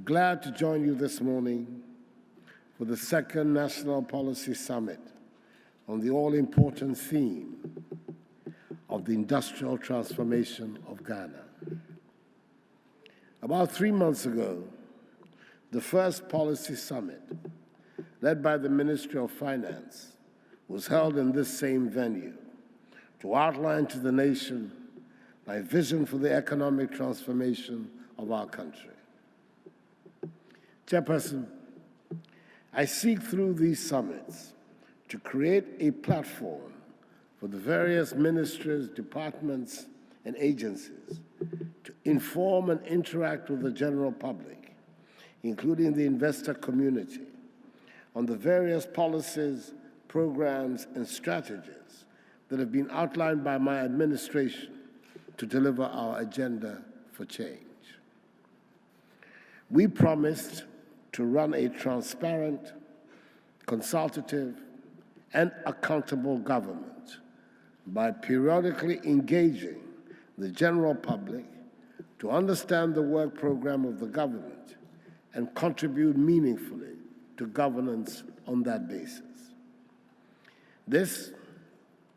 glad to join you this morning for the second National Policy Summit on the all-important theme of the industrial transformation of Ghana. About 3 months ago, the first policy summit, led by the Ministry of Finance, was held in this same venue to outline to the nation my vision for the economic transformation of our country. Chairperson, I seek through these summits to create a platform for the various ministries, departments, and agencies to inform and interact with the general public, including the investor community, on the various policies, programs, and strategies that have been outlined by my administration to deliver our agenda for change. We promised to run a transparent, consultative, and accountable government by periodically engaging the general public to understand the work program of the government and contribute meaningfully to governance on that basis. This,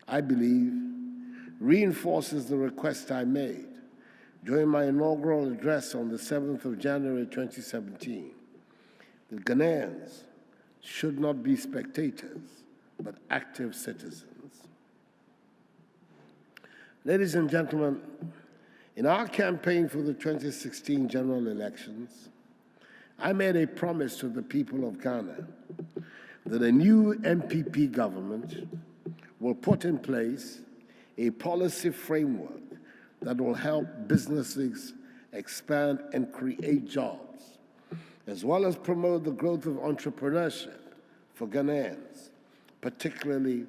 I believe, reinforces the request I made during my inaugural address on the 7th of January 2017, that Ghanaians should not be spectators, but active citizens. Ladies and gentlemen, in our campaign for the 2016 general elections, I made a promise to the people of Ghana that a new MPP government will put in place a policy framework that will help businesses expand and create jobs, as well as promote the growth of entrepreneurship for Ghanaians, particularly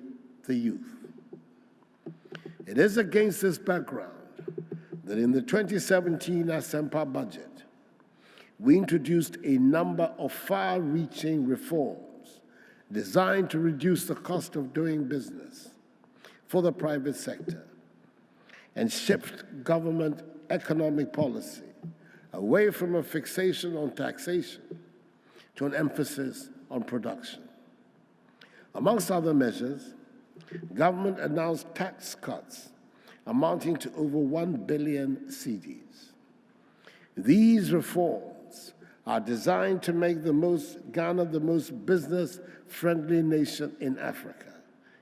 the youth. It is against this background that in the 2017 Asempa budget, we introduced a number of far-reaching reforms designed to reduce the cost of doing business for the private sector and shift government economic policy away from a fixation on taxation to an emphasis on production. Amongst other measures, government announced tax cuts amounting to over 1 billion cedis. These reforms are designed to make Ghana the most business-friendly nation in Africa,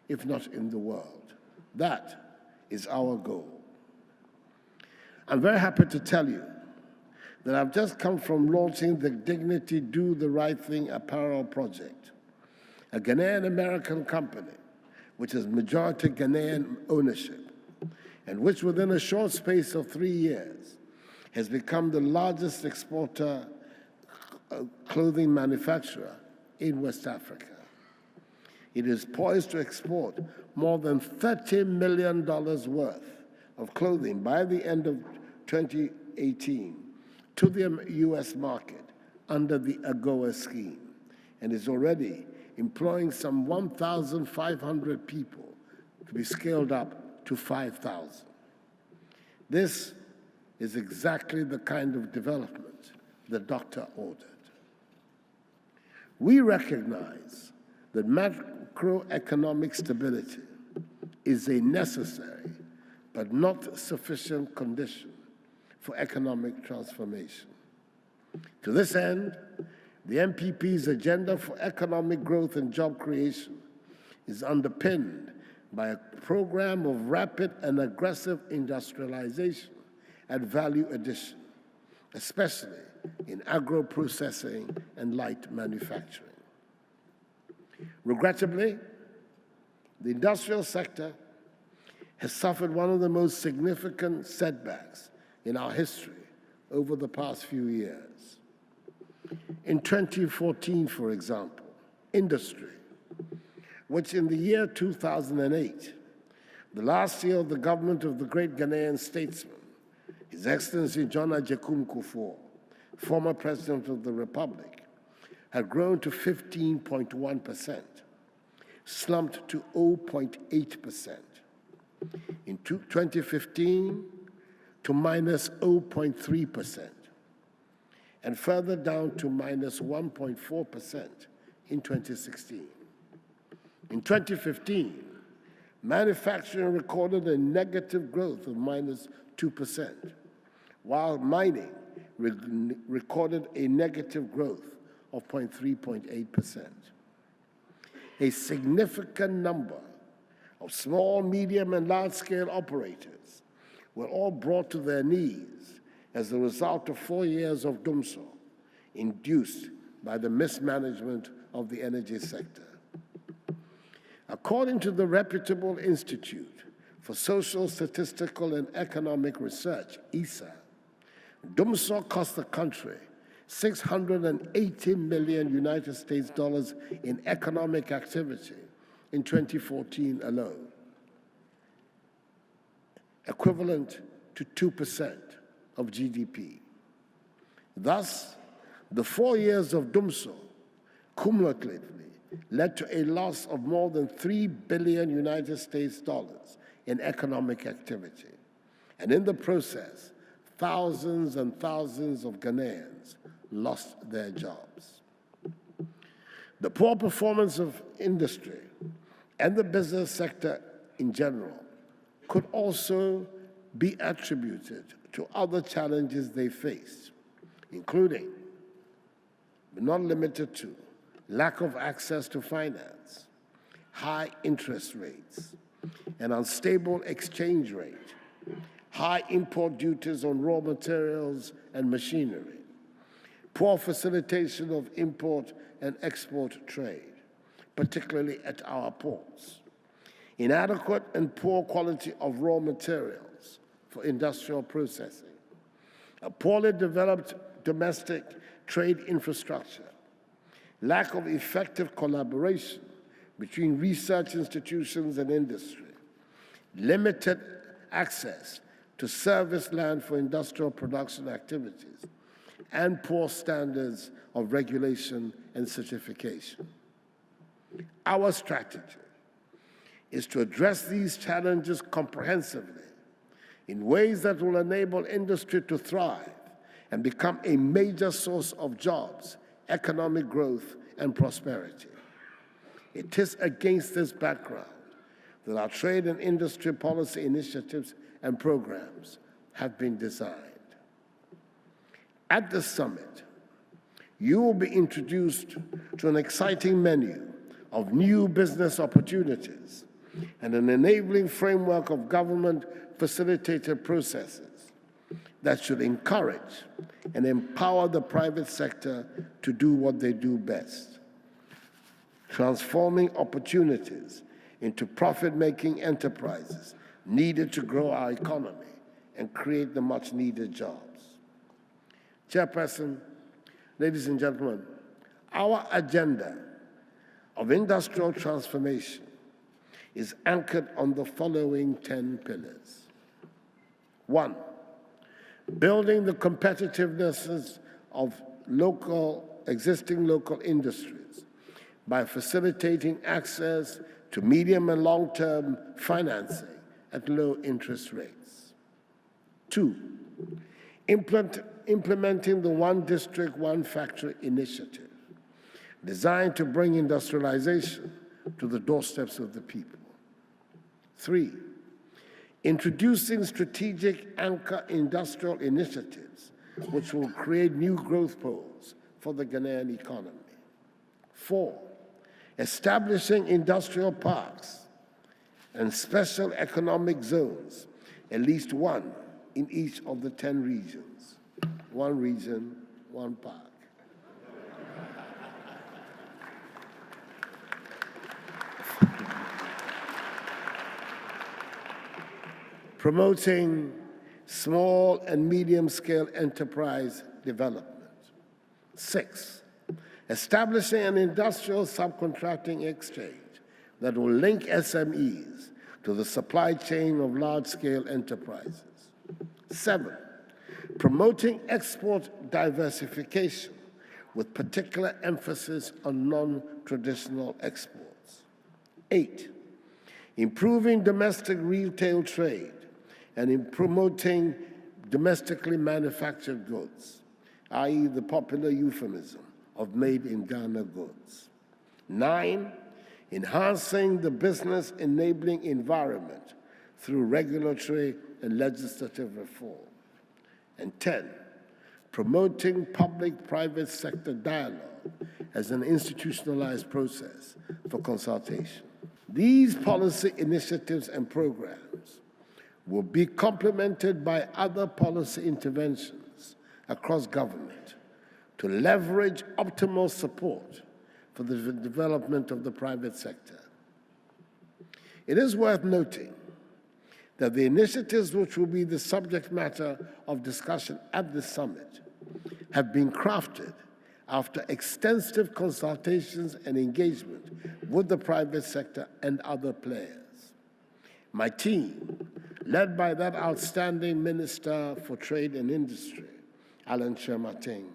if not in the world. That is our goal. I'm very happy to tell you that I've just come from launching the Dignity Do the Right Thing apparel project, a Ghanaian-American company which has majority Ghanaian ownership, and which within a short space of 3 years has become the largest exporter clothing manufacturer in West Africa. It is poised to export more than $30 million worth of clothing by the end of 2018 to the U.S. market under the AGOA scheme, and is already employing some 1,500 people to be scaled up to 5,000. This is exactly the kind of development the doctor ordered. We recognize that macroeconomic stability is a necessary but not sufficient condition for economic transformation. To this end, the MPP's agenda for economic growth and job creation is underpinned by a program of rapid and aggressive industrialization and value addition, especially in agro-processing and light manufacturing. Regrettably, the industrial sector has suffered one of the most significant setbacks in our history over the past few years. In 2014, for example, industry, which in the year 2008, the last year of the government of the great Ghanaian statesman, His Excellency John Agyekum Kufuor, former President of the Republic, had grown to 15.1%, slumped to 0.8%. In 2015, to minus 0.3%. and further down to minus 1.4% in 2016. In 2015, manufacturing recorded a negative growth of minus 2%, while mining recorded a negative growth of 0.8%. A significant number of small, medium, and large-scale operators were all brought to their knees as a result of 4 years of dumsor induced by the mismanagement of the energy sector. According to the reputable Institute for Social, Statistical, and Economic Research, ESA, dumsor cost the country $680 million United States dollars in economic activity in 2014 alone, equivalent to 2% of GDP. Thus, the 4 years of dumsor cumulatively led to a loss of more than $3 billion United States dollars in economic activity. And in the process, thousands and thousands of Ghanaians lost their jobs. The poor performance of industry and the business sector in general could also be attributed to other challenges they faced, including, but not limited to, lack of access to finance, high interest rates, an unstable exchange rate, high import duties on raw materials and machinery, poor facilitation of import and export trade, particularly at our ports, inadequate and poor quality of raw materials for industrial processing, a poorly developed domestic trade infrastructure, lack of effective collaboration between research institutions and industry, limited access to service land for industrial production activities, and poor standards of regulation and certification. Our strategy is to address these challenges comprehensively in ways that will enable industry to thrive and become a major source of jobs, economic growth, and prosperity. It is against this background that our trade and industry policy initiatives and programs have been designed. At the summit, you will be introduced to an exciting menu of new business opportunities and an enabling framework of government-facilitated processes that should encourage and empower the private sector to do what they do best, transforming opportunities into profit-making enterprises needed to grow our economy and create the much-needed jobs. Chairperson, ladies and gentlemen, our agenda of industrial transformation is anchored on the following 10 pillars. 1, building the competitiveness of existing local industries by facilitating access to medium and long-term financing at low interest rates. 2, implementing the One District, One Factory initiative, designed to bring industrialization to the doorsteps of the people. 3, introducing strategic anchor industrial initiatives which will create new growth poles for the Ghanaian economy. 4, establishing industrial parks and special economic zones, at least one in each of the 10 regions. One region, one park. Promoting small and medium-scale enterprise development. 6, establishing an industrial subcontracting exchange that will link SMEs to the supply chain of large-scale enterprises. 7, promoting export diversification with particular emphasis on non-traditional exports. 8, improving domestic retail trade and in promoting domestically manufactured goods, i.e. the popular euphemism of made in Ghana goods. 9, enhancing the business enabling environment through regulatory and legislative reform. And 10, promoting public-private sector dialogue as an institutionalized process for consultation. These policy initiatives and programs will be complemented by other policy interventions across government to leverage optimal support for the development of the private sector. It is worth noting that the initiatives which will be the subject matter of discussion at this summit have been crafted after extensive consultations and engagement with the private sector and other players. My team, led by that outstanding Minister for Trade and Industry, Alan Shermating,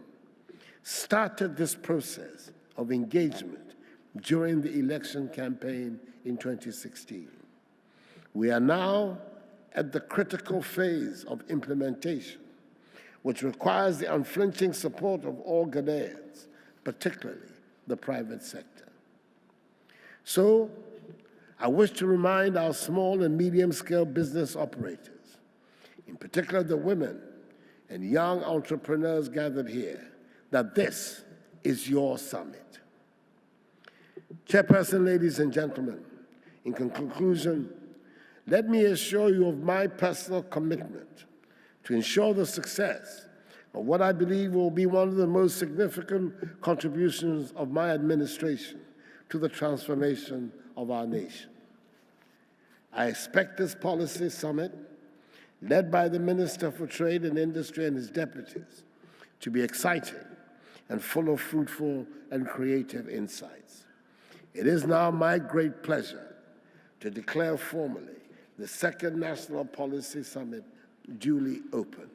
started this process of engagement during the election campaign in 2016. We are now at the critical phase of implementation, which requires the unflinching support of all Ghanaians, particularly the private sector. So, I wish to remind our small and medium-scale business operators, in particular the women and young entrepreneurs gathered here, that this is your summit. Chairperson, ladies and gentlemen, in conclusion, let me assure you of my personal commitment to ensure the success of what I believe will be one of the most significant contributions of my administration to the transformation of our nation. I expect this policy summit, led by the Minister for Trade and Industry and his deputies, to be exciting and full of fruitful and creative insights. It is now my great pleasure to declare formally the second National Policy Summit duly open.